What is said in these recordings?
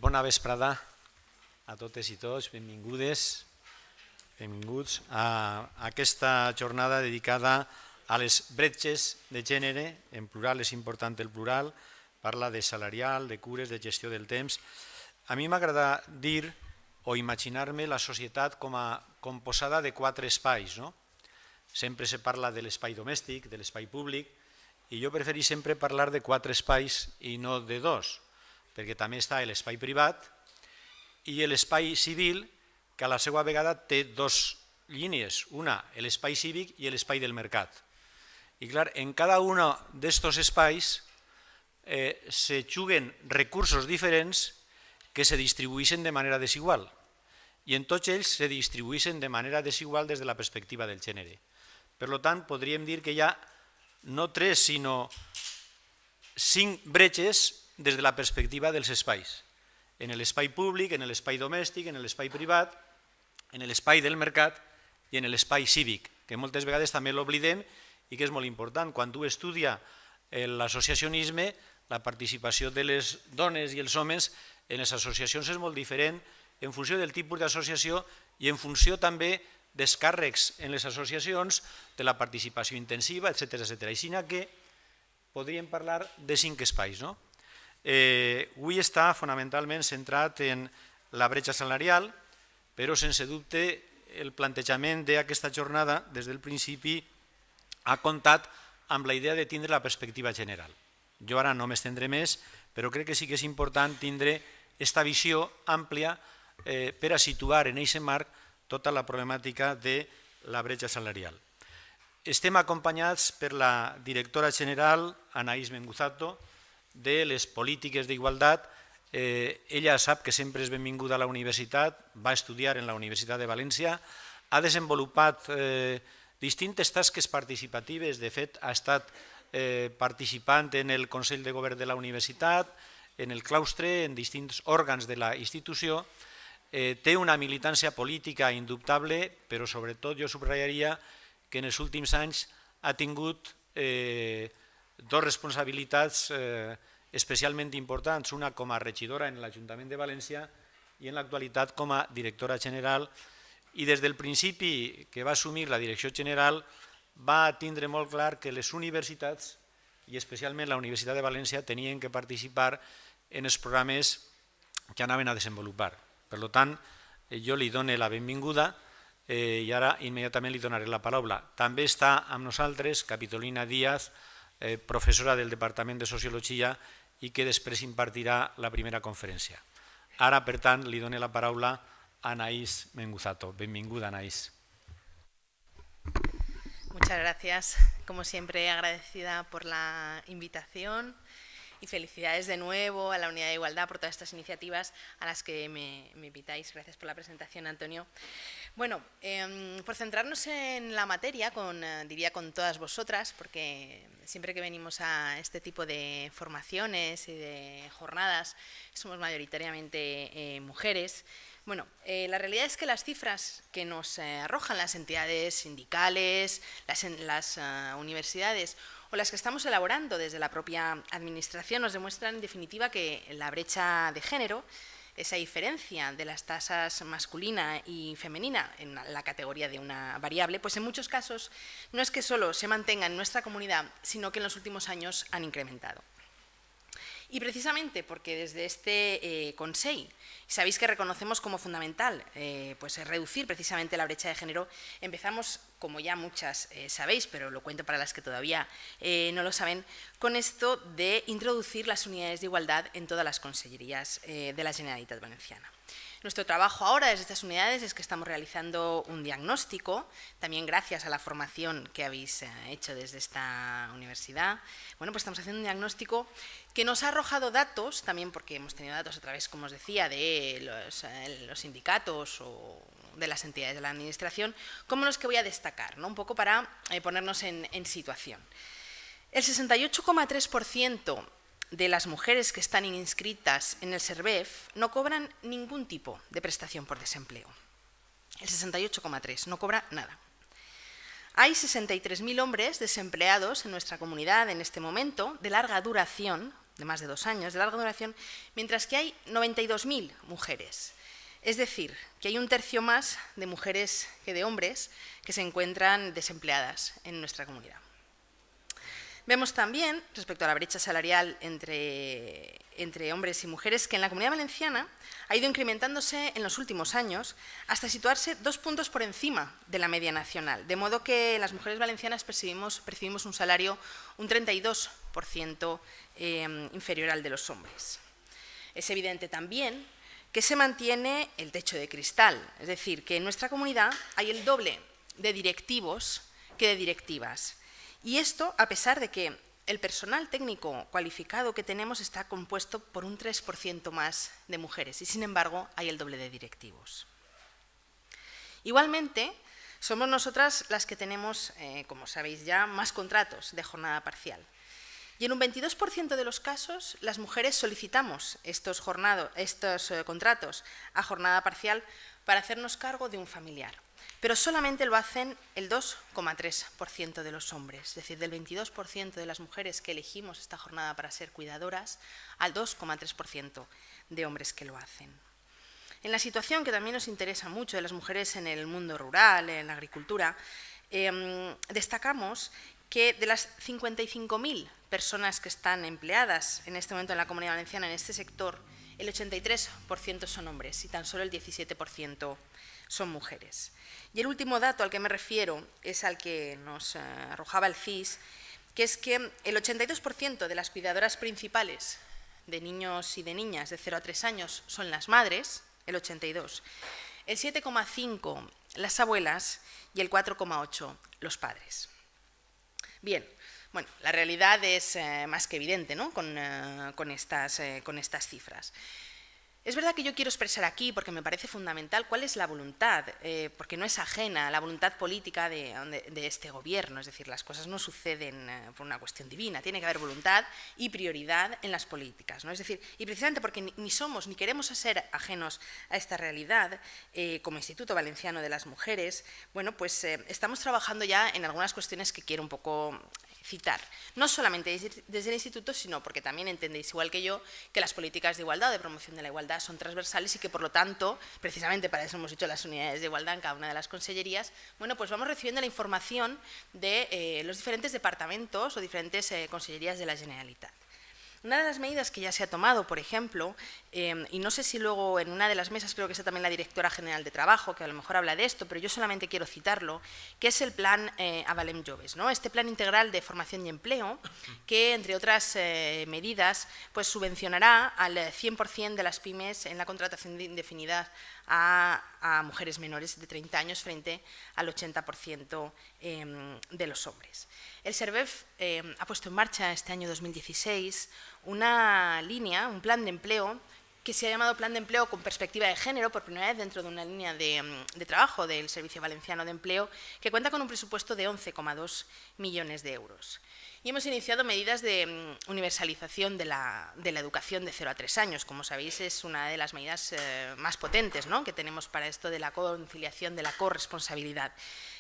Bona vesprada a totes i tots, benvinguts a aquesta jornada dedicada a les bretxes de gènere, en plural és important el plural, parla de salarial, de cures, de gestió del temps. A mi m'agrada dir o imaginar-me la societat com a composada de 4 espais, no? Sempre se parla de l'espai domèstic, de l'espai públic, i jo preferís sempre parlar de 4 espais i no de 2, perquè també està l'espai privat i l'espai civil, que a la seva vegada té 2 línies, una, l'espai cívic i l'espai del mercat. I clar, en cada un d'aquests espais se juguen recursos diferents que se distribueixen de manera desigual i en tots ells se distribueixen de manera desigual des de la perspectiva del gènere. Per tant, podríem dir que hi ha no 3 sinó 5 bretxes des de la perspectiva dels espais. En l'espai públic, en l'espai domèstic, en l'espai privat, en l'espai del mercat i en l'espai cívic, que moltes vegades també l'oblidem i que és molt important. Quan tu estudia l'associacionisme, la participació de les dones i els homes en les associacions és molt diferent en funció del tipus d'associació i en funció també dels càrrecs en les associacions, de la participació intensiva, etc. Així que podríem parlar de 5 espais. Avui està fonamentalment centrat en la bretxa salarial, però sense dubte el plantejament d'aquesta jornada des del principi ha comptat amb la idea de tindre la perspectiva general. Jo ara no m'estendré més, però crec que sí que és important tindre aquesta visió àmplia per a situar en aquest marc tota la problemàtica de la bretxa salarial. Estem acompanyats per la directora general, Anaïs Menguzato, de les polítiques d'igualtat. Ella sap que sempre és benvinguda a la universitat, va estudiar en la Universitat de València, ha desenvolupat distintes tasques participatives, de fet ha estat participant en el Consell de Govern de la Universitat, en el claustre, en distints òrgans de la institució, té una militància política indubtable, però sobretot jo subratllaria que en els últims anys ha tingut 2 responsabilitats especialment importants, una com a regidora en l'Ajuntament de València i en l'actualitat com a directora general, i des del principi que va assumir la direcció general va tindre molt clar que les universitats, i especialment la Universitat de València, tenien que participar en els programes que anaven a desenvolupar. Per tant, jo li dono la benvinguda i ara immediatament li donaré la paraula. També està amb nosaltres Capitolina Díaz, professora del Departament de Sociologia i que després impartirà la primera conferència. Ara, per tant, li dono la paraula a Anaïs Menguzato. Benvinguda, Anaïs. Muchas gracias. Como siempre, agradecida por la invitación. Y felicidades de nuevo a la Unidad de Igualdad por todas estas iniciativas a las que me invitáis. Gracias por la presentación, Antonio. Bueno, por centrarnos en la materia, diría con todas vosotras, porque siempre que venimos a este tipo de formaciones y de jornadas somos mayoritariamente mujeres. Bueno, la realidad es que las cifras que nos arrojan las entidades sindicales, las universidades o las que estamos elaborando desde la propia administración nos demuestran en definitiva que la brecha de género, esa diferencia de las tasas masculina y femenina en la categoría de una variable, pues en muchos casos no es que solo se mantenga en nuestra comunidad, sino que en los últimos años han incrementado. Y precisamente porque desde este Consell sabéis que reconocemos como fundamental pues reducir precisamente la brecha de género, empezamos, como ya muchas sabéis, pero lo cuento para las que todavía no lo saben, con esto de introducir las unidades de igualdad en todas las consellerías de la Generalitat Valenciana. Nuestro trabajo ahora desde estas unidades es que estamos realizando un diagnóstico, también gracias a la formación que habéis hecho desde esta universidad. Bueno, pues estamos haciendo un diagnóstico que nos ha arrojado datos, también porque hemos tenido datos a través, como os decía, de los sindicatos o de las entidades de la administración, como los que voy a destacar, ¿no? Un poco para ponernos en situación. El 68,3% de las mujeres que están inscritas en el SERVEF no cobran ningún tipo de prestación por desempleo. El 68,3% no cobra nada. Hay 63.000 hombres desempleados en nuestra comunidad en este momento, de larga duración, de más de 2 años, de larga duración, mientras que hay 92.000 mujeres. Es decir, que hay un tercio más de mujeres que de hombres que se encuentran desempleadas en nuestra comunidad. Vemos también, respecto a la brecha salarial entre hombres y mujeres, que en la Comunidad Valenciana ha ido incrementándose en los últimos años hasta situarse 2 puntos por encima de la media nacional, de modo que las mujeres valencianas percibimos un salario un 32% inferior al de los hombres. Es evidente también que se mantiene el techo de cristal, es decir, que en nuestra comunidad hay el doble de directivos que de directivas. Y esto a pesar de que el personal técnico cualificado que tenemos está compuesto por un 3% más de mujeres y, sin embargo, hay el doble de directivos. Igualmente, somos nosotras las que tenemos, como sabéis ya, más contratos de jornada parcial. Y en un 22% de los casos, las mujeres solicitamos estos contratos a jornada parcial para hacernos cargo de un familiar. Pero solamente lo hacen el 2,3% de los hombres, es decir, del 22% de las mujeres que elegimos esta jornada para ser cuidadoras, al 2,3% de hombres que lo hacen. En la situación que también nos interesa mucho de las mujeres en el mundo rural, en la agricultura, destacamos que de las 55.000 personas que están empleadas en este momento en la Comunidad Valenciana en este sector, el 83% son hombres y tan solo el 17% son mujeres. Y el último dato al que me refiero es al que nos arrojaba el CIS, que es que el 82% de las cuidadoras principales de niños y de niñas de 0 a 3 años son las madres, el 82%, el 7,5% las abuelas y el 4,8% los padres. Bien, bueno, la realidad es más que evidente, ¿no?, con estas cifras. Es verdad que yo quiero expresar aquí, porque me parece fundamental, cuál es la voluntad, porque no es ajena a la voluntad política de este gobierno, es decir, las cosas no suceden por una cuestión divina, tiene que haber voluntad y prioridad en las políticas, ¿no? Es decir, y precisamente porque ni somos ni queremos ser ajenos a esta realidad, como Instituto Valenciano de las Mujeres, bueno, pues estamos trabajando ya en algunas cuestiones que quiero un poco citar, no solamente desde el Instituto, sino porque también entendéis, igual que yo, que las políticas de igualdad o de promoción de la igualdad son transversales y que, por lo tanto, precisamente para eso hemos hecho las unidades de igualdad en cada una de las consellerías, bueno, pues vamos recibiendo la información de los diferentes departamentos o diferentes consellerías de la Generalitat. Una de las medidas que ya se ha tomado, por ejemplo, y no sé si luego en una de las mesas, creo que está también la directora general de Trabajo, que a lo mejor habla de esto, pero yo solamente quiero citarlo, que es el plan Avalem Joves, ¿no? Este plan integral de formación y empleo, que entre otras medidas, pues subvencionará al 100% de las pymes en la contratación indefinida a mujeres menores de 30 años frente al 80% de los hombres. El SERVEF ha puesto en marcha este año 2016 una línea, un plan de empleo que se ha llamado Plan de Empleo con Perspectiva de Género, por primera vez dentro de una línea de trabajo del Servicio Valenciano de Empleo, que cuenta con un presupuesto de 11,2 millones de euros. Y hemos iniciado medidas de universalización de la educación de 0 a 3 años. Como sabéis, es una de las medidas más potentes, ¿no?, que tenemos para esto de la conciliación, de la corresponsabilidad.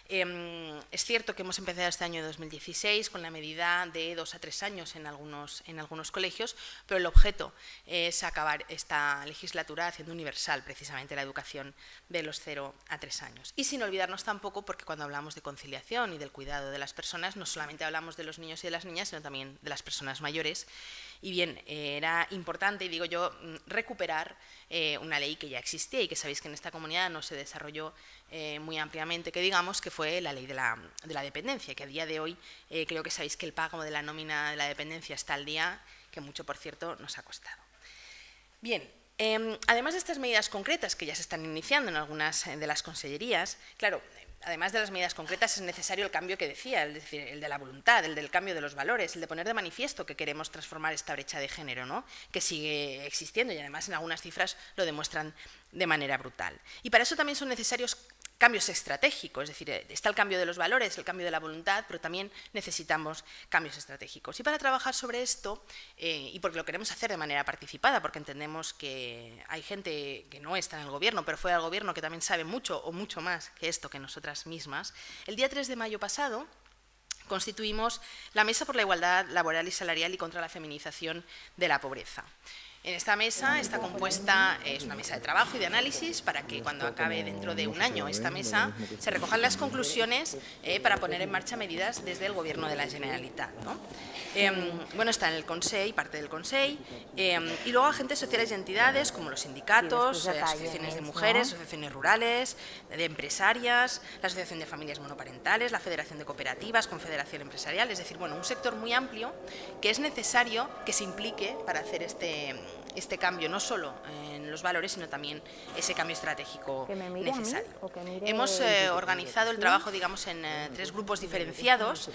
Es cierto que hemos empezado este año 2016 con la medida de 2 a 3 años en algunos colegios, pero el objeto es acabar esta legislatura haciendo universal precisamente la educación de los 0 a 3 años. Y sin olvidarnos tampoco, porque cuando hablamos de conciliación y del cuidado de las personas, no solamente hablamos de los niños y de las niñas, sino también de las personas mayores. Y bien, era importante, y digo yo, recuperar una ley que ya existía y que sabéis que en esta comunidad no se desarrolló muy ampliamente, que digamos que fue la ley de la dependencia, que a día de hoy creo que sabéis que el pago de la nómina de la dependencia está al día, que mucho, por cierto, nos ha costado. Bien, además de estas medidas concretas que ya se están iniciando en algunas de las consellerías, claro, además de las medidas concretas, es necesario el cambio que decía, es decir, el de la voluntad, el del cambio de los valores, el de poner de manifiesto que queremos transformar esta brecha de género, ¿no?, que sigue existiendo y además en algunas cifras lo demuestran de manera brutal. Y para eso también son necesarios cambios estratégicos, es decir, está el cambio de los valores, el cambio de la voluntad, pero también necesitamos cambios estratégicos. Y para trabajar sobre esto, y porque lo queremos hacer de manera participada, porque entendemos que hay gente que no está en el gobierno, pero fuera del gobierno, que también sabe mucho o mucho más que esto que nosotras mismas, el día 3 de mayo pasado constituimos la Mesa por la Igualdad Laboral y Salarial y contra la Feminización de la Pobreza. En esta mesa está compuesta, es una mesa de trabajo y de análisis para que cuando acabe dentro de un año esta mesa se recojan las conclusiones para poner en marcha medidas desde el Gobierno de la Generalitat, ¿no? Bueno, está en el Consell, parte del Consell, y luego agentes sociales y entidades como los sindicatos, asociaciones de mujeres, asociaciones rurales, de empresarias, la Asociación de Familias Monoparentales, la Federación de Cooperativas, Confederación Empresarial, es decir, bueno, un sector muy amplio que es necesario que se implique para hacer este cambio, no solo en los valores, sino también ese cambio estratégico necesario. Hemos organizado el trabajo, digamos, en tres grupos diferenciados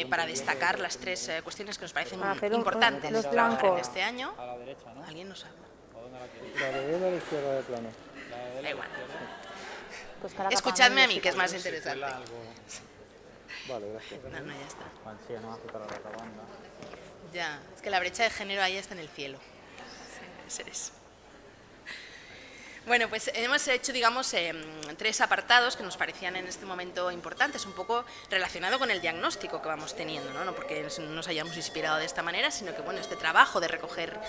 para destacar las tres cuestiones que nos parecen importantes de trabajar en este año. ¿Alguien nos habla? La derecha o la izquierda de plano. Da igual. Escuchadme a mí, que es más interesante. Vale, gracias. No, ya está. Ya, es que la brecha de género ahí está en el cielo. Seres. Bueno, pues hemos hecho, digamos, tres apartados que nos parecían en este momento importantes, un poco relacionado con el diagnóstico que vamos teniendo, ¿no? No porque nos hayamos inspirado de esta manera, sino que, bueno, este trabajo de recoger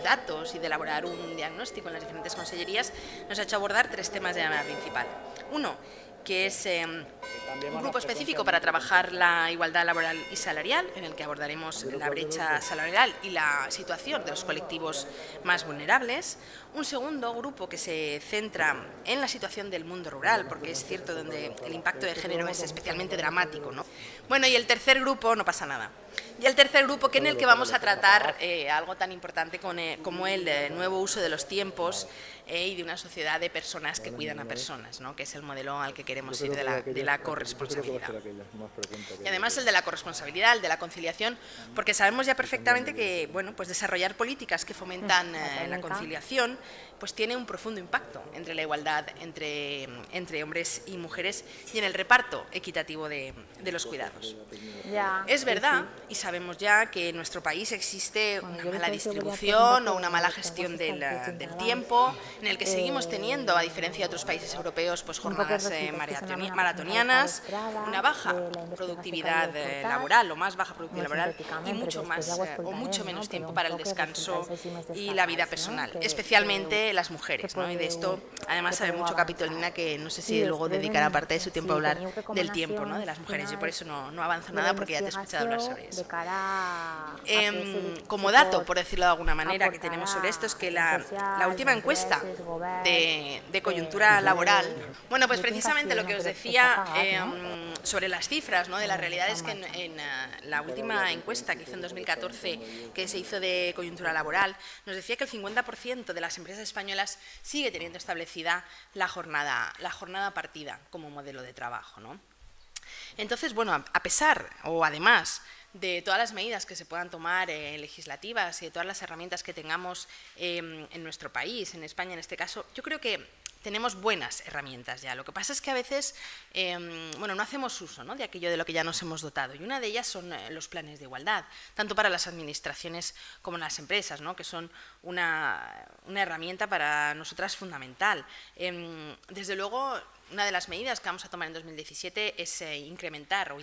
datos y de elaborar un diagnóstico en las diferentes consellerías nos ha hecho abordar tres temas de manera principal. Uno, que es un grupo específico para trabajar la igualdad laboral y salarial, en el que abordaremos la brecha salarial y la situación de los colectivos más vulnerables. Un segundo grupo que se centra en la situación del mundo rural, porque es cierto donde el impacto de género es especialmente dramático, ¿no? Bueno, y el tercer grupo, no pasa nada. Y el tercer grupo, que en el que vamos a tratar algo tan importante como el nuevo uso de los tiempos y de una sociedad de personas que cuidan a personas, ¿no? Que es el modelo al que queremos ir de la corresponsabilidad. Y además el de la corresponsabilidad, el de la conciliación, porque sabemos ya perfectamente que, bueno, pues desarrollar políticas que fomentan la conciliación pues tiene un profundo impacto entre la igualdad entre hombres y mujeres y en el reparto equitativo de los cuidados. Es verdad, y sabemos ya, que en nuestro país existe una mala distribución o una mala gestión del tiempo, en el que seguimos teniendo, a diferencia de otros países europeos, pues jornadas maratonianas, una baja productividad laboral o más baja productividad laboral y mucho menos tiempo para el descanso y la vida personal, especialmente las mujeres, ¿no? Y de esto además sabe mucho Capitolina, que no sé si luego dedicará parte de su tiempo a hablar del tiempo, ¿no? De las mujeres. Yo por eso no avanzo nada, porque ya te he escuchado hablar sobre eso. Como dato, por decirlo de alguna manera, que tenemos sobre esto, es que la última encuesta de coyuntura laboral, bueno, pues precisamente lo que os decía sobre las cifras, ¿no? De la realidad es que en la última encuesta que hizo en 2014, que se hizo de coyuntura laboral, nos decía que el 50% de las empresas españolas sigue teniendo establecida la jornada partida como modelo de trabajo, ¿no? Entonces, bueno, a pesar o además de todas las medidas que se puedan tomar legislativas y de todas las herramientas que tengamos en nuestro país, en España en este caso, yo creo que tenemos buenas herramientas ya. Lo que pasa es que a veces bueno, no hacemos uso, ¿no?, de aquello de lo que ya nos hemos dotado, y una de ellas son los planes de igualdad, tanto para las administraciones como las empresas, ¿no?, que son una herramienta para nosotras fundamental. Desde luego, una de las medidas que vamos a tomar en 2017 es incrementar o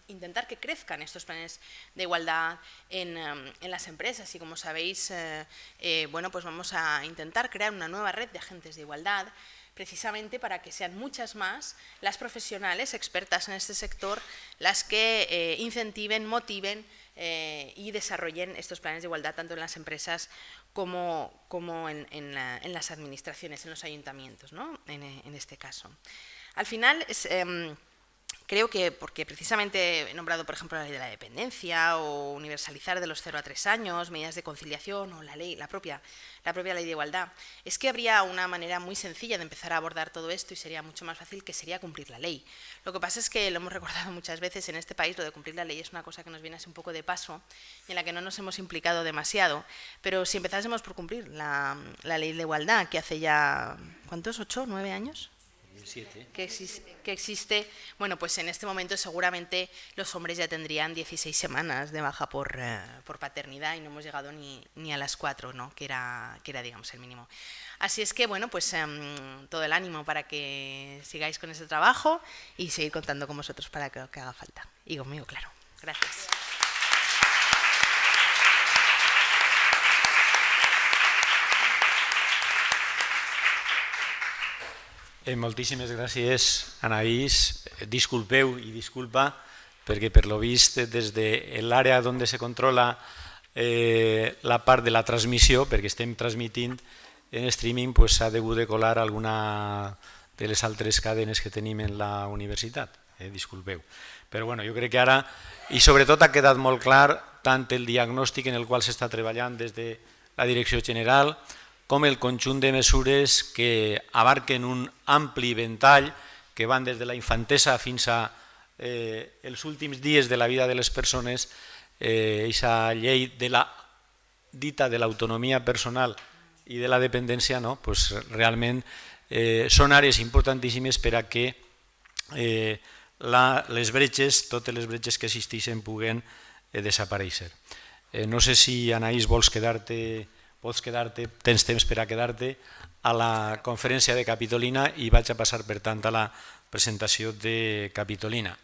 intentar que crezcan estos planes de igualdad en las empresas, y como sabéis, bueno, pues vamos a intentar crear una nueva red de agentes de igualdad, precisamente para que sean muchas más las profesionales expertas en este sector las que incentiven, motiven y desarrollen estos planes de igualdad tanto en las empresas como en las administraciones, en los ayuntamientos, ¿no?, en este caso. Al final, creo que, porque precisamente he nombrado, por ejemplo, la ley de la dependencia o universalizar de los 0 a 3 años, medidas de conciliación o la propia ley de igualdad, es que habría una manera muy sencilla de empezar a abordar todo esto y sería mucho más fácil, que sería cumplir la ley. Lo que pasa es que, lo hemos recordado muchas veces, en este país lo de cumplir la ley es una cosa que nos viene así un poco de paso y en la que no nos hemos implicado demasiado, pero si empezásemos por cumplir la ley de igualdad, que hace ya, ¿cuántos? ¿8, 9 años? 7. Que existe, bueno, pues en este momento seguramente los hombres ya tendrían 16 semanas de baja por paternidad y no hemos llegado ni a las 4, ¿no?, que era, digamos, el mínimo. Así es que, bueno, pues todo el ánimo para que sigáis con este trabajo y seguir contando con vosotros para que haga falta. Y conmigo, claro. Gràcies. Moltíssimes gràcies, Anaïs. Disculpeu i disculpa, perquè per lo vist des de l'àrea on se controla la part de la transmissió, perquè estem transmitint en streaming, s'ha hagut de colar alguna de les altres cadenes que tenim en la universitat. Disculpeu. Però bueno, jo crec que ara, i sobretot ha quedat molt clar tant el diagnòstic en el qual s'està treballant des de la Direcció General, com el conjunt de mesures que abarquen un ampli ventall que van des de la infantesa fins a els últims dies de la vida de les persones. Aquesta llei dita de l'autonomia personal i de la dependència, realment són àrees importantíssimes per a que les bretxes, totes les bretxes que existeixen, puguen desaparèixer. No sé si, Anaïs, vols quedar-te, tens temps per a quedar-te a la conferència de Capitolina, i vaig a passar, per tant, a la presentació de Capitolina.